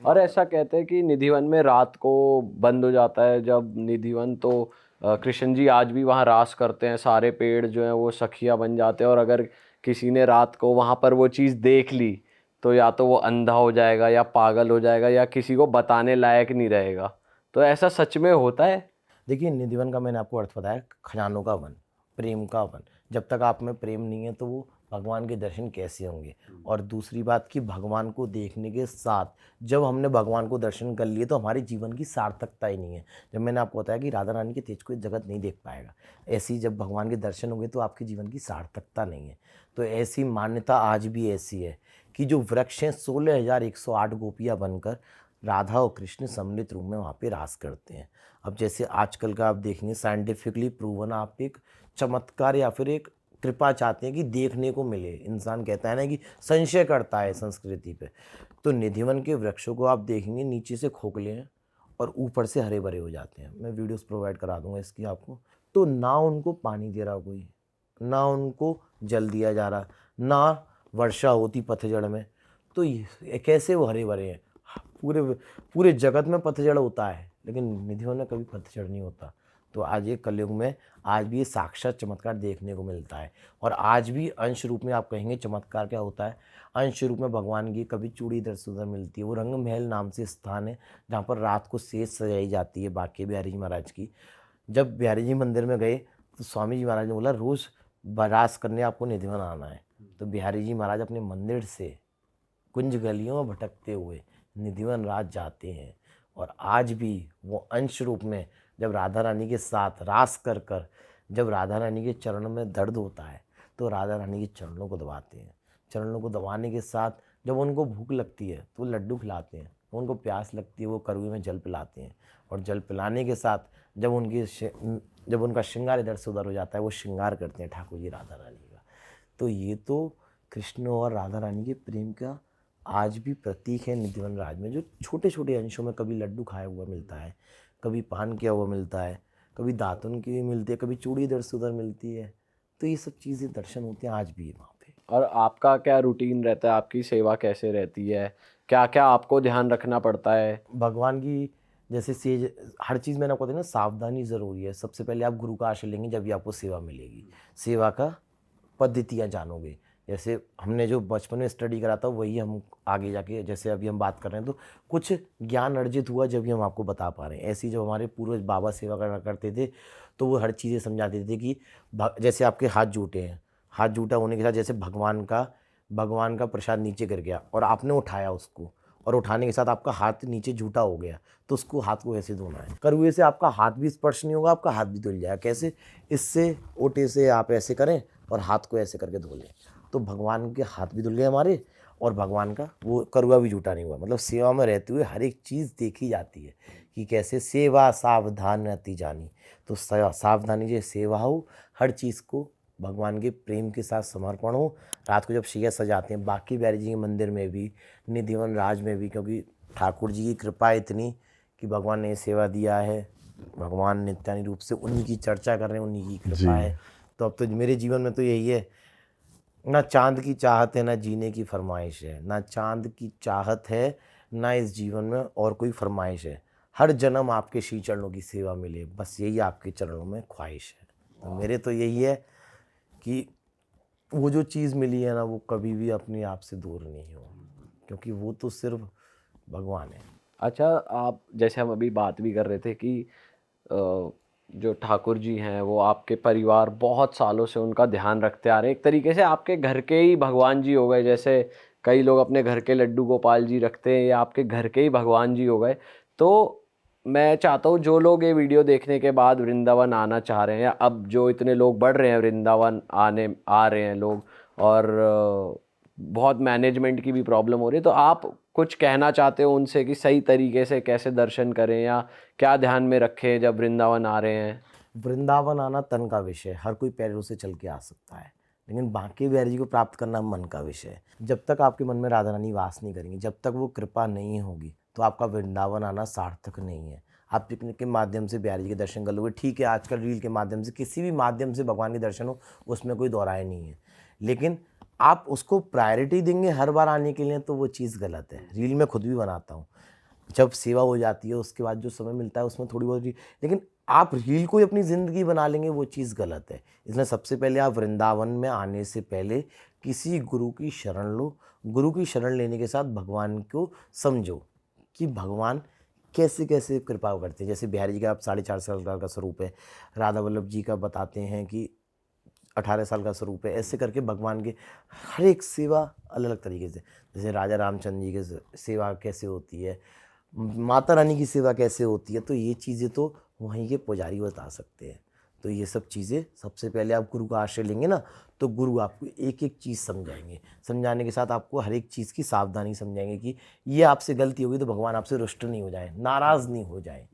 और ऐसा कहते हैं कि निधिवन में रात को बंद हो जाता है जब निधिवन, तो कृष्ण जी आज भी वहाँ रास करते हैं, सारे पेड़ जो हैं वो सखिया बन जाते हैं, और अगर किसी ने रात को वहाँ पर वो चीज़ देख ली तो या तो वो अंधा हो जाएगा या पागल हो जाएगा या किसी को बताने लायक नहीं रहेगा। तो ऐसा सच में होता है? देखिए, निधिवन का मैंने आपको अर्थ बताया, खजानों का वन, प्रेम का वन। जब तक आप में प्रेम नहीं है तो वो भगवान के दर्शन कैसे होंगे। और दूसरी बात कि भगवान को देखने के साथ जब हमने भगवान को दर्शन कर लिए तो हमारे जीवन की सार्थकता ही नहीं है। जब मैंने आपको बताया कि राधा रानी के तेज को जगत नहीं देख पाएगा, ऐसे ही जब भगवान के दर्शन होंगे तो आपके जीवन की सार्थकता नहीं है। तो ऐसी मान्यता आज भी ऐसी है कि जो वृक्ष हैं 16,108 गोपियाँ बनकर राधा और कृष्ण सम्मिलित रूप में वहाँ पे रास करते हैं। अब जैसे आजकल का आप देखेंगे साइंटिफिकली प्रूवन, आप एक चमत्कार या फिर एक कृपा चाहते हैं कि देखने को मिले। इंसान कहता है ना कि संशय करता है संस्कृति पे। तो निधिवन के वृक्षों को आप देखेंगे नीचे से खोखले हैं और ऊपर से हरे भरे हो जाते हैं। मैं वीडियोस प्रोवाइड करा दूंगा इसकी आपको। तो ना उनको पानी दे रहा कोई, ना उनको जल दिया जा रहा, ना वर्षा होती पतझड़ में। तो ये कैसे वो हरे भरे हैं? पूरे पूरे जगत में पतझड़ होता है लेकिन निधियों में कभी पतझड़ नहीं होता। तो आज ये कलयुग में आज भी ये साक्षात चमत्कार देखने को मिलता है। और आज भी अंश रूप में आप कहेंगे चमत्कार क्या होता है, अंश रूप में भगवान की कभी चूड़ी इधर से उधर मिलती है। वो रंग महल नाम से स्थान है जहाँ पर रात को सेज सजाई जाती है बांके बिहारी जी महाराज की। जब बिहारी जी मंदिर में गए तो स्वामी जी महाराज ने बोला रोज़ बरास करने आपको निधिवन आना है। तो बिहारी जी महाराज अपने मंदिर से कुंज गलियों में भटकते हुए निधिवन राज जाते हैं। और आज भी वो अंश रूप में जब राधा रानी के साथ रास कर कर जब राधा रानी के चरणों में दर्द होता है तो राधा रानी के चरणों को दबाते हैं। चरणों को दबाने के साथ जब उनको भूख लगती है तो लड्डू खिलाते हैं, उनको प्यास लगती है वो कड़वे में जल पिलाते हैं। और जल पिलाने के साथ जब उनका श्रृंगार इधर से उधर हो जाता है वो श्रृंगार करते हैं ठाकुर जी राधा रानी का। तो ये तो कृष्ण और राधा रानी के प्रेम का आज भी प्रतीक है निधिवन राज में। जो छोटे छोटे अंशों में कभी लड्डू खाया हुआ मिलता है, कभी पान किया हुआ मिलता है, कभी दातुन की भी मिलती है, कभी चूड़ी इधर से उधर मिलती है। तो ये सब चीज़ें दर्शन होते हैं आज भी वहाँ पे। और आपका क्या रूटीन रहता है, आपकी सेवा कैसे रहती है, क्या क्या आपको ध्यान रखना पड़ता है? भगवान की जैसे सेज हर चीज़ मैंने आपको बताया ना, सावधानी ज़रूरी है। सबसे पहले आप गुरु का आश्रय लेंगे जब भी आपको सेवा मिलेगी। सेवा का पद्धतियाँ जानोगे। जैसे हमने जो बचपन में स्टडी करा था वही हम आगे जाके जैसे अभी हम बात कर रहे हैं तो कुछ ज्ञान अर्जित हुआ जब भी हम आपको बता पा रहे हैं। ऐसी जब हमारे पूर्वज बाबा सेवा करा करते थे तो वो हर चीज़ें समझाते थे कि जैसे आपके हाथ जूटे हैं, हाथ जूटा होने के साथ जैसे भगवान का प्रसाद नीचे गिर गया और आपने उठाया उसको, और उठाने के साथ आपका हाथ नीचे झूठा हो गया तो उसको हाथ को कैसे धोना है। करुए से आपका हाथ भी स्पर्श नहीं होगा, आपका हाथ भी धुल जाएगा। कैसे? इससे ओटे से आप ऐसे करें और हाथ को ऐसे करके धो लें तो भगवान के हाथ भी धुल गए हमारे और भगवान का वो करुआ भी झूठा नहीं हुआ। मतलब सेवा में रहते हुए हर एक चीज़ देखी जाती है कि कैसे सेवा सावधान अति जानी। तो सावधानी जो सेवा हो, हर चीज़ को भगवान के प्रेम के साथ समर्पण हो। रात को जब शैया सजाते हैं बांके बिहारी जी के मंदिर में भी, निधिवन राज में भी, क्योंकि ठाकुर जी की कृपा इतनी कि भगवान ने सेवा दिया है, भगवान नित्यानी रूप से उन्हीं की चर्चा कर रहे हैं, उन्हीं की कृपा जी। है। तो अब तो मेरे जीवन में तो यही है, ना चाँद की चाहत है ना जीने की फरमाइश है, ना चाँद की चाहत है ना इस जीवन में और कोई फरमाइश है। हर जन्म आपके श्री चरणों की सेवा मिले, बस यही आपके चरणों में ख्वाहिश है। तो मेरे तो यही है कि वो जो चीज़ मिली है ना वो कभी भी अपने आप से दूर नहीं हो, क्योंकि वो तो सिर्फ भगवान है। अच्छा, आप जैसे हम अभी बात भी कर रहे थे कि जो ठाकुर जी हैं वो आपके परिवार बहुत सालों से उनका ध्यान रखते आ रहे हैं, एक तरीके से आपके घर के ही भगवान जी हो गए। जैसे कई लोग अपने घर के लड्डू गोपाल जी रखते हैं, या आपके घर के ही भगवान जी हो गए। तो मैं चाहता हूँ जो लोग ये वीडियो देखने के बाद वृंदावन आना चाह रहे हैं, या अब जो इतने लोग बढ़ रहे हैं वृंदावन आ रहे हैं लोग, और बहुत मैनेजमेंट की भी प्रॉब्लम हो रही है, तो आप कुछ कहना चाहते हो उनसे कि सही तरीके से कैसे दर्शन करें या क्या ध्यान में रखें जब वृंदावन आ रहे हैं? वृंदावन आना तन का विषय है, हर कोई पैरों से चल के आ सकता है, लेकिन बांके बिहारी जी को प्राप्त करना मन का विषय है। जब तक आपके मन में राधा रानी वास नहीं करेंगी, जब तक वो कृपा नहीं होगी तो आपका वृंदावन आना सार्थक नहीं है। आप पिकनिक के माध्यम से बिहारी जी के दर्शन कर लोगे, ठीक है, आजकल रील के माध्यम से किसी भी माध्यम से भगवान के दर्शन हो, उसमें कोई दोहराए नहीं है। लेकिन आप उसको प्रायोरिटी देंगे हर बार आने के लिए तो वो चीज़ गलत है। रील में खुद भी बनाता हूँ, जब सेवा हो जाती है उसके बाद जो समय मिलता है उसमें थोड़ी बहुत लेकिन आप रील को ही अपनी ज़िंदगी बना लेंगे, वो चीज़ गलत है। इसलिए सबसे पहले आप वृंदावन में आने से पहले किसी गुरु की शरण लो। गुरु की शरण लेने के साथ भगवान को समझो कि भगवान कैसे कैसे कृपा करते हैं। जैसे बिहारी जी का आप 4.5 साल का स्वरूप है, राधा वल्लभ जी का बताते हैं कि 18 साल का स्वरूप है। ऐसे करके भगवान के हर एक सेवा अलग अलग तरीके से, जैसे राजा रामचंद्र जी की सेवा कैसे होती है, माता रानी की सेवा कैसे होती है, तो ये चीज़ें तो वहीं के पुजारी बता सकते हैं। तो ये सब चीज़ें सबसे पहले आप गुरु का आश्रय लेंगे ना, तो गुरु आपको एक एक चीज़ समझाएंगे। समझाने के साथ आपको हर एक चीज़ की सावधानी समझाएंगे कि ये आपसे गलती होगी तो भगवान आपसे रुष्ट नहीं हो जाए, नाराज़ नहीं हो जाए।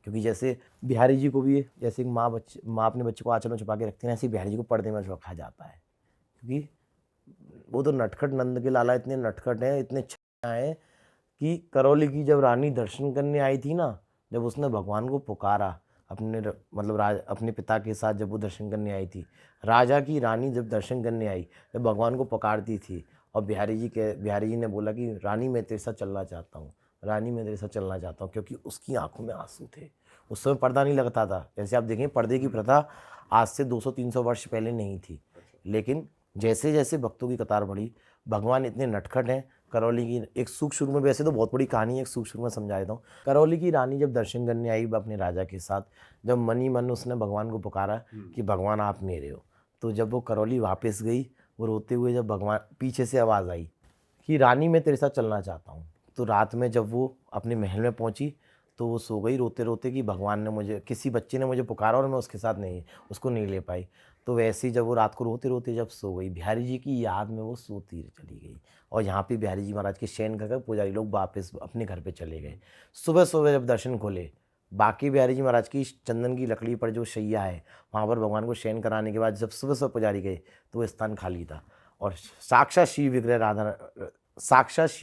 क्योंकि जैसे बिहारी जी को भी, जैसे एक माँ अपने बच्चे को आंचल में छुपा के रखती है ना, ऐसे ही बिहारी जी को पर्दे में रखा जाता है। क्योंकि वो तो नटखट नंद के लाला इतने नटखट हैं, इतने हैं कि करौली की जब रानी दर्शन करने आई थी ना, जब उसने भगवान को पुकारा मतलब अपने पिता के साथ जब वो दर्शन करने आई थी, राजा की रानी जब दर्शन करने आई, जब भगवान को पुकारती थी और बिहारी जी ने बोला कि रानी मैं तेरे साथ चलना चाहता हूँ, रानी मैं तेरे साथ चलना चाहता हूँ, क्योंकि उसकी आंखों में आंसू थे। उस समय पर्दा नहीं लगता था। जैसे आप देखें, पर्दे की प्रथा आज से 200-300 वर्ष पहले नहीं थी, लेकिन जैसे जैसे भक्तों की कतार बढ़ी, भगवान इतने नटखट हैं। करौली की एक सूक्ष्म रूप में, वैसे तो बहुत बड़ी कहानी है, एक सूक्ष्म रूप में समझा देता हूँ। करौली की रानी जब दर्शन करने आई अपने राजा के साथ, जब मन ही मन उसने भगवान को पुकारा कि भगवान आप मेरे हो, तो जब वो करौली वापस गई, वो रोते हुए, जब भगवान पीछे से आवाज़ आई कि रानी मैं तेरे साथ चलना चाहता हूँ, तो रात में जब वो अपने महल में पहुँची तो वो सो गई रोते रोते कि भगवान ने मुझे, किसी बच्चे ने मुझे पुकारा और मैं उसके साथ उसको नहीं ले पाई। तो वैसे ही जब वो रात को रोते रोते जब सो गई, बिहारी जी की याद में वो सोती चली गई। और यहाँ पे बिहारी जी महाराज के शयन कर पुजारी लोग वापस अपने घर पे चले गए। सुबह सुबह जब दर्शन खोले, बाकी बिहारी जी महाराज की चंदन की लकड़ी पर जो शैया है, वहाँ पर भगवान को शयन कराने के बाद जब सुबह सुबह पुजारी गए तो वो स्थान खाली था और साक्षात शिव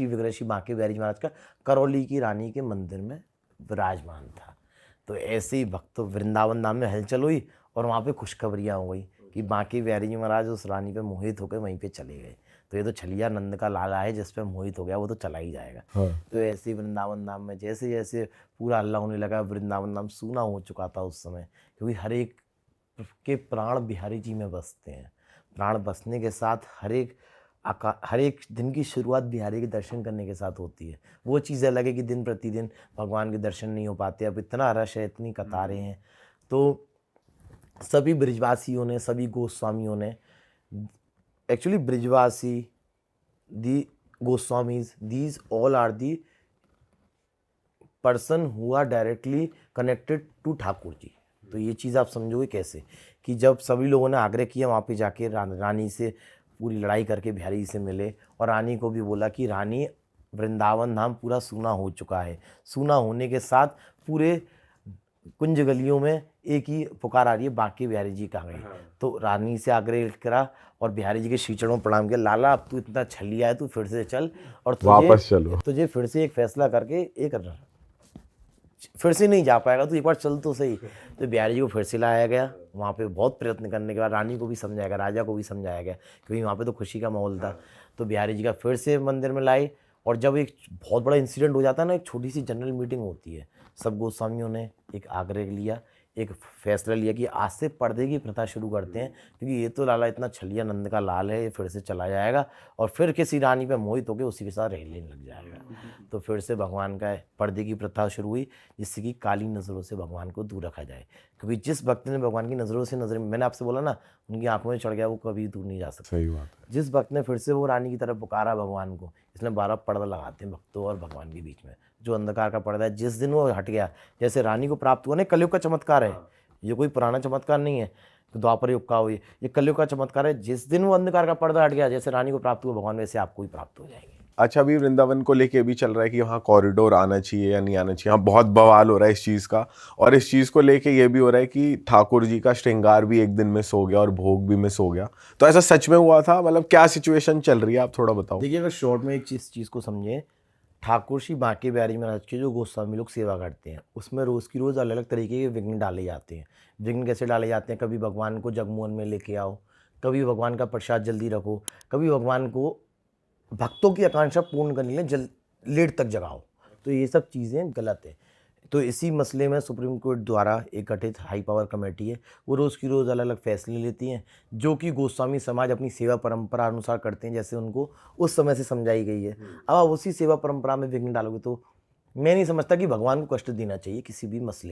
विग्रह श्री बांके बिहारी जी महाराज का करौली की रानी के मंदिर में विराजमान था। तो ऐसे ही भक्तों वृंदावन धाम में हलचल हुई और वहाँ पे खुशखबरियाँ हो गई कि बांके बिहारी जी महाराज उस रानी पे मोहित होकर वहीं पे चले गए। तो ये तो छलिया नंद का लाला है, जिस पे मोहित हो गया वो तो चला ही जाएगा। तो ऐसे ही वृंदावन धाम में जैसे जैसे पूरा हल्ला होने लगा, वृंदावन धाम सूना हो चुका था उस समय, क्योंकि हर एक के प्राण बिहारी जी में बसते हैं। प्राण बसने के साथ हर एक दिन की शुरुआत बिहारी के दर्शन करने के साथ होती है। वो चीज़ अलग है कि दिन प्रतिदिन भगवान के दर्शन नहीं हो पाते, अब इतना रश है, इतनी कतारें हैं। तो सभी ब्रिजवासियों ने, सभी गोस्वामियों ने, actually Brijwasi, the Goswamis, these all are the person who are directly connected to Thakur ji. तो ये चीज़ आप समझोगे कैसे कि जब सभी लोगों ने आग्रह किया वहाँ पे जाके रानी से पूरी लड़ाई करके बिहारी जी से मिले और रानी को भी बोला कि रानी वृंदावन धाम पूरा सूना हो चुका है। सूना होने के साथ पूरे कुंज गलियों में एक ही पुकार आ रही है, बांके बिहारी जी कहाँ गए। तो रानी से आग्रह करा और बिहारी जी के श्री चरणों में प्रणाम किया, लाला अब तू इतना छलिया है, तू फिर से चल और वापस चलो, तुझे फिर से एक फैसला करके फिर से नहीं जा पाएगा, तो एक बार चल तो सही। तो बिहारी जी को फिर से लाया गया। वहाँ पे बहुत प्रयत्न करने के बाद रानी को भी समझाया गया, राजा को भी समझाया गया, क्योंकि वहाँ पे तो खुशी का माहौल था। तो बिहारी जी का फिर से मंदिर में लाए और जब एक बहुत बड़ा इंसिडेंट हो जाता है ना, एक छोटी सी जनरल मीटिंग होती है, सब गोस्वामियों ने एक आग्रह लिया, एक फैसला लिया कि आज से पर्दे की प्रथा शुरू करते हैं, क्योंकि ये तो लाला इतना छलिया नंद का लाल है, ये फिर से चला जाएगा और फिर किसी रानी पे मोहित होकर उसी के साथ रहने लग जाएगा। तो फिर से भगवान का पर्दे की प्रथा शुरू हुई, जिससे कि काली नज़रों से भगवान को दूर रखा जाए। क्योंकि जिस भक्त ने भगवान की नज़रों से मैंने आपसे बोला ना, उनकी आंखों में चढ़ गया, वो कभी दूर नहीं जा सकता। सही बात है। जिस भक्त ने फिर से वो रानी की तरफ पुकारा भगवान को, इसलिए 12 पर्दा लगाते हैं भक्तों और भगवान के बीच में। जो अंधकार का पर्दा है, जिस दिन वो हट गया, जैसे रानी को प्राप्त हुआ ना, कलयुग का चमत्कार है, ये कोई पुराना चमत्कार नहीं है तो द्वापर युग का हो, ये कलयुग का चमत्कार है। जिस दिन वो अंधकार का पर्दा हट गया, जैसे रानी को प्राप्त हुआ भगवान, वैसे आपको भी प्राप्त हो जाएंगे। अच्छा, अभी वृंदावन को लेके भी चल रहा है कि वहाँ कॉरिडोर आना चाहिए या नहीं आना चाहिए। यहाँ बहुत बवाल हो रहा है इस चीज़ का, और इस चीज़ को लेके ये भी हो रहा है कि ठाकुर जी का श्रृंगार भी एक दिन मिस हो गया और भोग भी मिस हो गया। तो ऐसा सच में हुआ था? मतलब क्या सिचुएशन चल रही है, आप थोड़ा बताओ। देखिए, अगर शॉर्ट में एक चीज़ को समझें, ठाकुर श्री बांके बिहारी महाराज के जो गोस्वामी लोग सेवा करते हैं, उसमें रोज़ की रोज़ अलग अलग तरीके के विघ्न डाले जाते हैं। विघ्न कैसे डाले जाते हैं? कभी भगवान को जगमोहन में लेके आओ, कभी भगवान का प्रसाद जल्दी रखो, कभी भगवान को भक्तों की आकांक्षा पूर्ण करने के लिए लेट तक जगाओ। तो ये सब चीज़ें गलत है। तो इसी मसले में सुप्रीम कोर्ट द्वारा एक गठित हाई पावर कमेटी है, वो रोज़ की रोज़ अलग अलग फैसले लेती हैं, जो कि गोस्वामी समाज अपनी सेवा परंपरा अनुसार करते हैं, जैसे उनको उस समय से समझाई गई है। अब आप उसी सेवा परंपरा में विघ्न डालोगे तो मैं नहीं समझता कि भगवान को कष्ट देना चाहिए किसी भी मसले में।